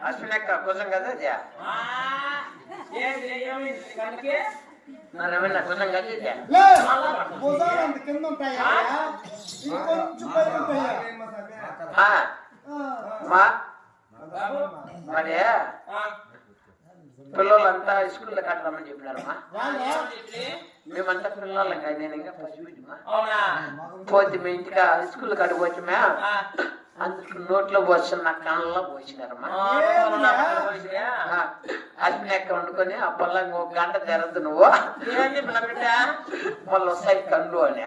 అశ్వినక్క కోసం కదా నరేమన్నా కోసం కదా కింద ఉంటాయా మరి పిల్లలంతా స్కూల్లో కట్టమని చెప్పినారమ్మా. మేమంతా పిల్లలం కాదు, నేను ఇంకా పసిబిడ్డమా. పోతే మీ ఇంటికి స్కూల్ కట్టుకోవచ్చుమా, అందుకు నోట్లో పోసిన కళ్ళలో పోసినారమ్మా. అగ్నేక వండుకొని ఆ పళ్ళ ఒక గంట తెరద్దు నువ్వు మళ్ళీ వస్తాయి కళ్ళు అని.